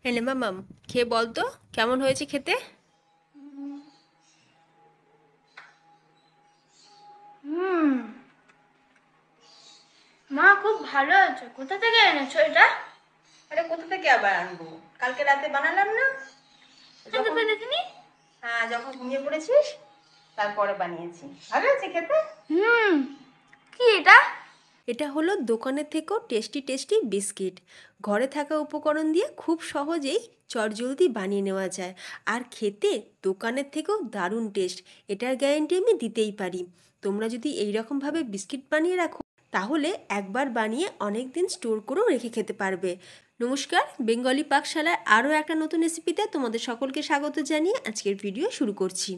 এনে মামাম, খেয়ে বল তো কেমন হয়েছে খেতে। হুম। মা, খুব ভালো হয়েছে। কোথা থেকে এনেছো এটা? আরে কোথা থেকে আবার আনবো? কালকে রাতে বানালাম না আমি যখন। তো দেখিনি। হ্যাঁ, যখন ঘুমিয়ে পড়েছিস তারপরে বানিয়েছি। ভালো আছে খেতে। হুম। কি এটা? এটা হলো দোকানের থেকেও টেস্টি টেস্টি বিস্কিট। ঘরে থাকা উপকরণ দিয়ে খুব সহজেই চটজলদি বানিয়ে নেওয়া যায়। আর খেতে দোকানের থেকেও দারুণ টেস্ট, এটার গ্যারেন্টি আমি দিতেই পারি। তোমরা যদি এই রকমভাবে বিস্কিট বানিয়ে রাখো তাহলে একবার বানিয়ে অনেক দিন স্টোর করেও রেখে খেতে পারবে। নমস্কার, বেঙ্গলি পাকশালার আরও একটা নতুন রেসিপিতে তোমাদের সকলকে স্বাগত জানিয়ে আজকের ভিডিও শুরু করছি।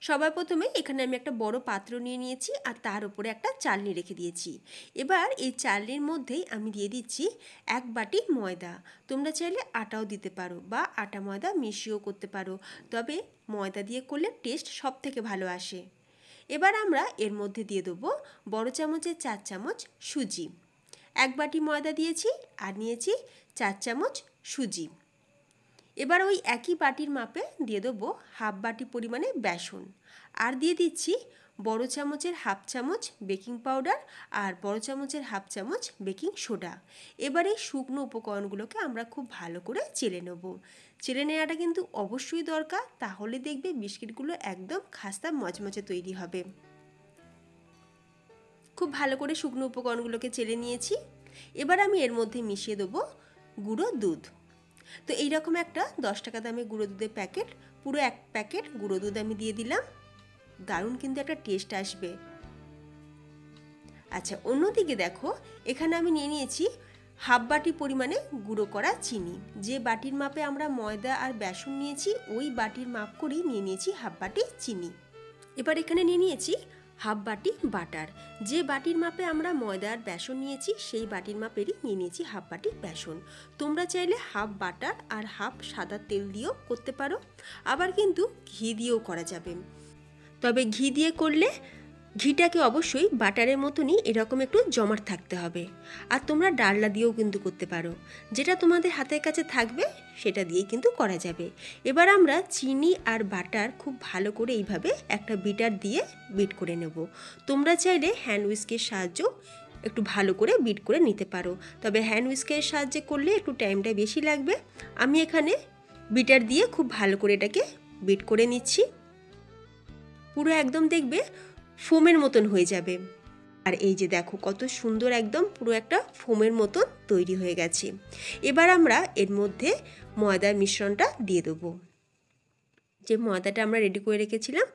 সবার প্রথমে এখানে আমি একটা বড় পাত্র নিয়ে নিয়েছি আর তার উপরে একটা চালনি রেখে দিয়েছি। এবার এই চালনির মধ্যেই আমি দিয়ে দিচ্ছি 1 বাটি ময়দা। তোমরা চাইলে আটাও দিতে পারো বা আটা ময়দা মিশিয়েও করতে পারো, তবে ময়দা দিয়ে করলে টেস্ট সব থেকে ভালো আসে। এবার আমরা এর মধ্যে দিয়ে দেবো বড় চামচের 4 চামচ সুজি। 1 বাটি ময়দা দিয়েছি আর নিয়েছি 4 চামচ সুজি। এবার ওই একই বাটির মাপে দিয়ে দেবো হাফ বাটি পরিমাণে বেসন, আর দিয়ে দিচ্ছি বড় চামচের হাফ চামচ বেকিং পাউডার আর বড় চামচের হাফ চামচ বেকিং সোডা। এবার এই শুকনো উপকরণগুলোকে আমরা খুব ভালো করে চেলে নেব। চেলে নেওয়াটা কিন্তু অবশ্যই দরকার, তাহলে দেখবে বিস্কিটগুলো একদম খাস্তা মচমচে তৈরি হবে। খুব ভালো করে শুকনো উপকরণগুলোকে চেলে নিয়েছি। এবার আমি এর মধ্যে মিশিয়ে দেবো গুঁড়ো দুধ। তো এইরকম একটা 10 টাকা দামের গুঁড়ো দুধের প্যাকেট, পুরো 1 প্যাকেট গুঁড়ো দুধ আমি দিয়ে দিলাম। দারুণ কিন্তু একটা টেস্ট আসবে। আচ্ছা, অন্যদিকে দেখো, এখানে আমি নিয়ে নিয়েছি হাফ বাটি পরিমাণে গুঁড়ো করা চিনি। যে বাটির মাপে আমরা ময়দা আর বেসন নিয়েছি ওই বাটির মাপ করেই নিয়ে নিয়েছি হাফ বাটি চিনি। এবার এখানে নিয়ে নিয়েছি হাফ বাটি বাটার। যে বাটির মাপে আমরা ময়দা আর বেসন নিয়েছি সেই বাটির মাপেরই নিয়ে নিয়েছি হাফ বাটি বেসন। তোমরা চাইলে হাফ বাটার আর হাফ সাদা তেল দিয়েও করতে পারো, আবার কিন্তু ঘি দিয়েও করা যাবে। তবে ঘি দিয়ে করলে ঘিটাকে অবশ্যই বাটারের মতনই এরকম একটু জমাট থাকতে হবে। আর তোমরা ডালনা দিয়েও কিন্তু করতে পারো, যেটা তোমাদের হাতের কাছে থাকবে সেটা দিয়ে কিন্তু করা যাবে। এবার আমরা চিনি আর বাটার খুব ভালো করে এইভাবে একটা বিটার দিয়ে বিট করে নেব। তোমরা চাইলে হ্যান্ড উইস্কের সাহায্যেও একটু ভালো করে বিট করে নিতে পারো, তবে হ্যান্ড উইস্কের সাহায্যে করলে একটু টাইমটা বেশি লাগবে। আমি এখানে বিটার দিয়ে খুব ভালো করে এটাকে বিট করে নিচ্ছি। পুরো একদম দেখবে ফোমের মতন হয়ে যাবে। আর এই যে দেখো কত সুন্দর, একদম পুরো একটা ফোমের মতন তৈরি হয়ে গেছে। এবার আমরা এর মধ্যে ময়দার মিশ্রণটা দিয়ে দেবো। যে ময়দাটা আমরা রেডি করে রেখেছিলাম,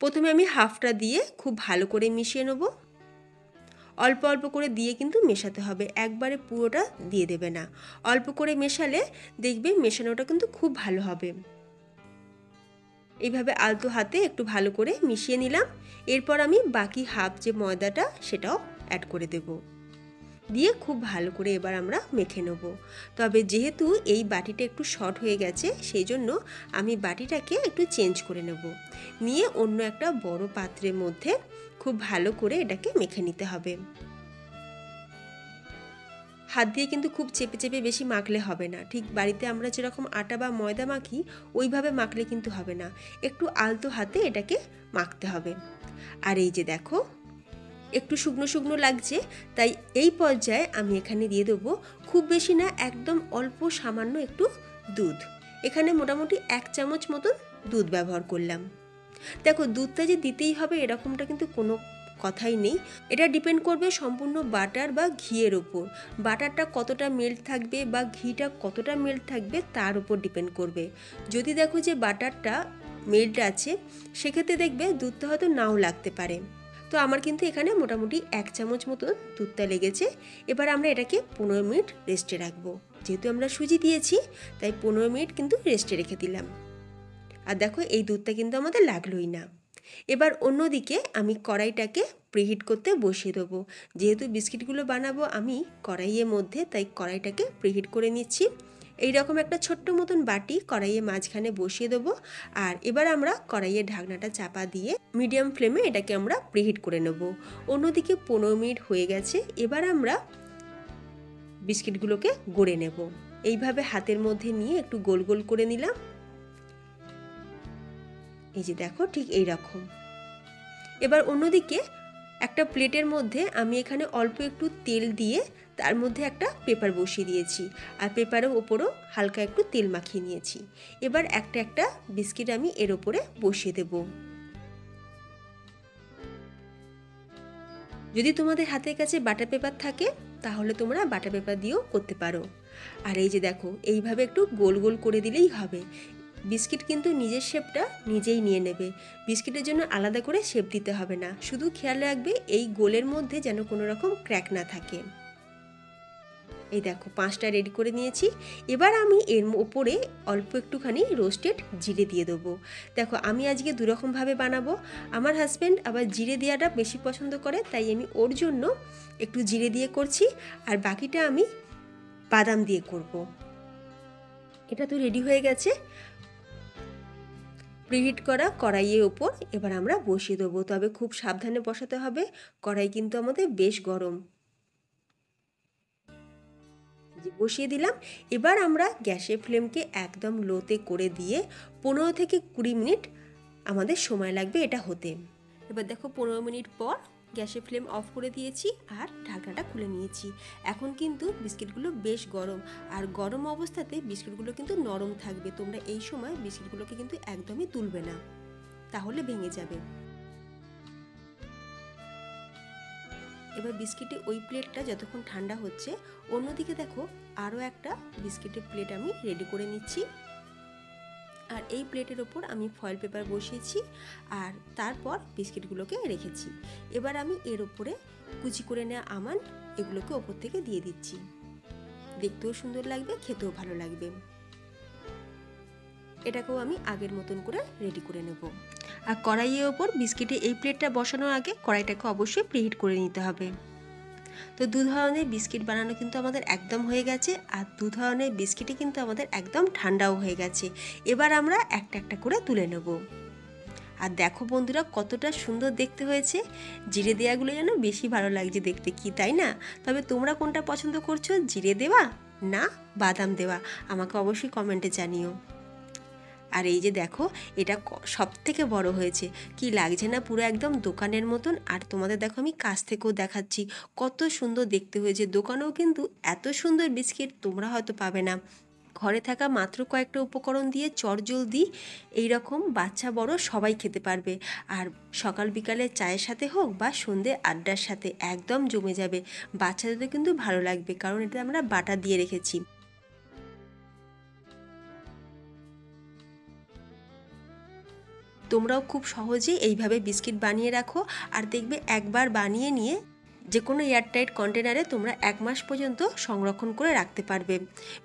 প্রথমে আমি হাফটা দিয়ে খুব ভালো করে মিশিয়ে নেব। অল্প অল্প করে দিয়ে কিন্তু মেশাতে হবে, একবারে পুরোটা দিয়ে দেবে না। অল্প করে মেশালে দেখবে মেশানোটা কিন্তু খুব ভালো হবে। এইভাবে আলতো হাতে একটু ভালো করে মিশিয়ে নিলাম। এরপর আমি বাকি হাফ যে ময়দাটা সেটাও অ্যাড করে দেব, দিয়ে খুব ভালো করে এবার আমরা মেখে নেব। তবে যেহেতু এই বাটিটা একটু শর্ট হয়ে গেছে সেই জন্য আমি বাটিটাকে একটু চেঞ্জ করে নেব, নিয়ে অন্য একটা বড় পাত্রের মধ্যে খুব ভালো করে এটাকে মেখে নিতে হবে। হাত দিয়ে কিন্তু খুব চেপে চেপে বেশি মাখলে হবে না, ঠিক বাড়িতে আমরা যেরকম আটা বা ময়দা মাখি ওইভাবে মাখলে কিন্তু হবে না, একটু আলতো হাতে এটাকে মাখতে হবে। আর এই যে দেখো একটু শুকনো শুকনো লাগছে, তাই এই পর্যায়ে আমি এখানে দিয়ে দেবো খুব বেশি না, একদম অল্প সামান্য একটু দুধ। এখানে মোটামুটি 1 চামচ মতন দুধ ব্যবহার করলাম। দেখো, দুধটা যে দিতেই হবে এরকমটা কিন্তু কোনো কথাই নেই, এটা ডিপেন্ড করবে সম্পূর্ণ বাটার বা ঘিয়ের ওপর। বাটারটা কতটা মেল্ট থাকবে বা ঘিটা কতটা মেল্ট থাকবে তার উপর ডিপেন্ড করবে। যদি দেখো যে বাটারটা মেল্ট আছে সেক্ষেত্রে দেখবে দুধটা হয়তো নাও লাগতে পারে। তো আমার কিন্তু এখানে মোটামুটি 1 চামচ মতন দুধটা লেগেছে। এবার আমরা এটাকে 15 মিনিট রেস্টে রাখবো। যেহেতু আমরা সুজি দিয়েছি তাই 15 মিনিট কিন্তু রেস্টে রেখে দিলাম। আর দেখো এই দুধটা কিন্তু আমাদের লাগলোই না। এবার অন্যদিকে আমি কড়াইটাকে প্রিহিট করতে বসিয়ে দেবো। যেহেতু বিস্কিটগুলো বানাবো আমি কড়াইয়ের মধ্যে, তাই কড়াইটাকে প্রিহিট করে নিচ্ছি। এই রকম একটা ছোট্ট মতন বাটি কড়াইয়ের মাঝখানে বসিয়ে দেবো। আর এবার আমরা কড়াইয়ের ঢাকনাটা চাপা দিয়ে মিডিয়াম ফ্লেমে এটাকে আমরা প্রিহিট করে নেব। অন্যদিকে 15 মিনিট হয়ে গেছে। এবার আমরা বিস্কিটগুলোকে গড়ে নেব। এইভাবে হাতের মধ্যে নিয়ে একটু গোল গোল করে নিলাম। এই যে দেখো ঠিক এই রকম। এবার অন্যদিকে একটা প্লেটের মধ্যে আমি এখানে অল্প একটু তেল দিয়ে তার মধ্যে একটা পেপার বসিয়ে দিয়েছি, আর পেপারের ওপরও হালকা একটু তেল মাখিয়ে নিয়েছি। এবার একটা একটা বিস্কিট আমি এর ওপরে বসিয়ে দেব। যদি তোমাদের হাতের কাছে বাটার পেপার থাকে তাহলে তোমরা বাটার পেপার দিয়েও করতে পারো। আর এই যে দেখো এইভাবে একটু গোল গোল করে দিলেই হবে। বিস্কিট কিন্তু নিজের শেপটা নিজেই নিয়ে নেবে, বিস্কিটের জন্য আলাদা করে শেপ দিতে হবে না। শুধু খেয়াল রাখবে এই গোলের মধ্যে যেন কোনো রকম ক্র্যাক না থাকে। এই দেখো 5টা রেডি করে নিয়েছি। এবার আমি এর ওপরে অল্প একটুখানি রোস্টেড জিরে দিয়ে দেবো। দেখো আমি আজকে দুরকমভাবে বানাবো। আমার হাজব্যান্ড আবার জিরে দেওয়াটা বেশি পছন্দ করে, তাই আমি ওর জন্য একটু জিরে দিয়ে করছি, আর বাকিটা আমি বাদাম দিয়ে করব। এটা তো রেডি হয়ে গেছে। প্রিহিট করা কড়াইয়ের ওপর এবার আমরা বসিয়ে দেবো, তবে খুব সাবধানে বসাতে হবে, কড়াই কিন্তু আমাদের বেশ গরম। বসিয়ে দিলাম। এবার আমরা গ্যাসের ফ্লেমকে একদম লোতে করে দিয়ে 15 থেকে 20 মিনিট আমাদের সময় লাগবে এটা হতে। এবার দেখো 15 মিনিট পর গ্যাসের ফ্লেম অফ করে দিয়েছি আর ঢাকনাটা খুলে নিয়েছি। এখন কিন্তু বিস্কিটগুলো বেশ গরম, আর গরম অবস্থাতে বিস্কিটগুলো কিন্তু নরম থাকবে। তোমরা এই সময় বিস্কিটগুলোকে কিন্তু একদমই তুলবে না, তাহলে ভেঙে যাবে। এবার বিস্কিটে ওই প্লেটটা যতক্ষণ ঠান্ডা হচ্ছে, অন্যদিকে দেখো আরও একটা বিস্কিটের প্লেট আমি রেডি করে নিচ্ছি। আর এই প্লেটের ওপর আমি ফয়েল পেপার বসিয়েছি, আর তারপর বিস্কিটগুলোকে রেখেছি। এবার আমি এর ওপরে কুচি করে নেওয়া আমন্ড এগুলোকে ওপর থেকে দিয়ে দিচ্ছি। দেখতেও সুন্দর লাগবে, খেতেও ভালো লাগবে। এটাকেও আমি আগের মতন করে রেডি করে নেব। আর কড়াইয়ের ওপর বিস্কিটে এই প্লেটটা বসানোর আগে কড়াইটাকে অবশ্যই প্রিহিট করে নিতে হবে। তো 2 ধরনের বিস্কিট বানানো কিন্তু আমাদের একদম হয়ে গেছে, আর 2 ধরনের বিস্কিটই কিন্তু আমাদের একদম ঠান্ডাও হয়ে গেছে। এবার আমরা একটা একটা করে তুলে নেব। আর দেখো বন্ধুরা কতটা সুন্দর দেখতে হয়েছে। জিরে দেওয়াগুলো যেন বেশি ভালো লাগছে দেখতে, কি তাই না? তবে তোমরা কোনটা পছন্দ করছো, জিরে দেওয়া না বাদাম দেওয়া, আমাকে অবশ্যই কমেন্টে জানিও। আর এই যে দেখো এটা সব থেকে বড় হয়েছে, কি লাগছে না পুরো একদম দোকানের মতন। আর তোমাদের দেখো আমি কাছ থেকেও দেখাচ্ছি কত সুন্দর দেখতে হয়েছে। দোকানেও কিন্তু এত সুন্দর বিস্কিট তোমরা হয়তো পাবে না। ঘরে থাকা মাত্র কয়েকটা উপকরণ দিয়ে চটজলদি এইরকম বাচ্চা বড় সবাই খেতে পারবে। আর সকাল বিকালে চায়ের সাথে হোক বা সন্ধ্যে আড্ডার সাথে একদম জমে যাবে। বাচ্চাদের কিন্তু ভালো লাগবে, কারণ এটা আমরা বাটার দিয়ে রেখেছি। তোমরাও খুব সহজেই এইভাবে বিস্কিট বানিয়ে রাখো, আর দেখবে একবার বানিয়ে নিয়ে যে কোনো এয়ারটাইট কন্টেনারে তোমরা 1 মাস পর্যন্ত সংরক্ষণ করে রাখতে পারবে।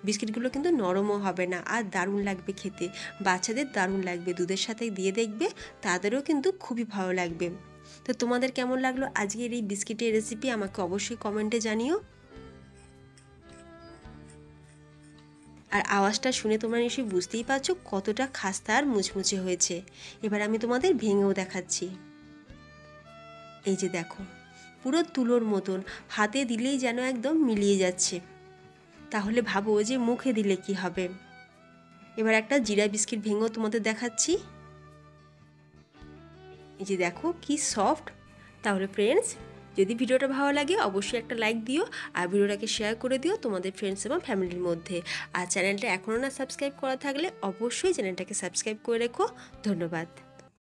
বিস্কিটগুলো কিন্তু নরমও হবে না, আর দারুণ লাগবে খেতে। বাচ্চাদের দারুণ লাগবে, দুধের সাথে দিয়ে দেখবে তাদেরও কিন্তু খুবই ভালো লাগবে। তো তোমাদের কেমন লাগলো আজকের এই বিস্কিটের রেসিপি আমাকে অবশ্যই কমেন্টে জানিও। আর আওয়াজটা শুনে তোমরা নিশ্চয়ই বুঝতেই পারছো কতটা খাস্তা আর মুচমুচে হয়েছে। এবার আমি তোমাদের ভেঙেও দেখাচ্ছি। এই যে দেখো পুরো তুলোর মতন, হাতে দিলেই যেন একদম মিলিয়ে যাচ্ছে। তাহলে ভাবো যে মুখে দিলে কি হবে। এবার একটা জিরা বিস্কিট ভেঙেও তোমাদের দেখাচ্ছি। এই যে দেখো কি সফট। তাহলে ফ্রেন্ডস, যদি ভিডিওটা ভালো লাগে অবশ্যই একটা লাইক দিও, আর ভিডিওটাকে শেয়ার করে দিও তোমাদের ফ্রেন্ডস এবং ফ্যামিলির মধ্যে। আর চ্যানেলটা এখনও না সাবস্ক্রাইব করা থাকলে অবশ্যই চ্যানেলটাকে সাবস্ক্রাইব করে রেখো। ধন্যবাদ।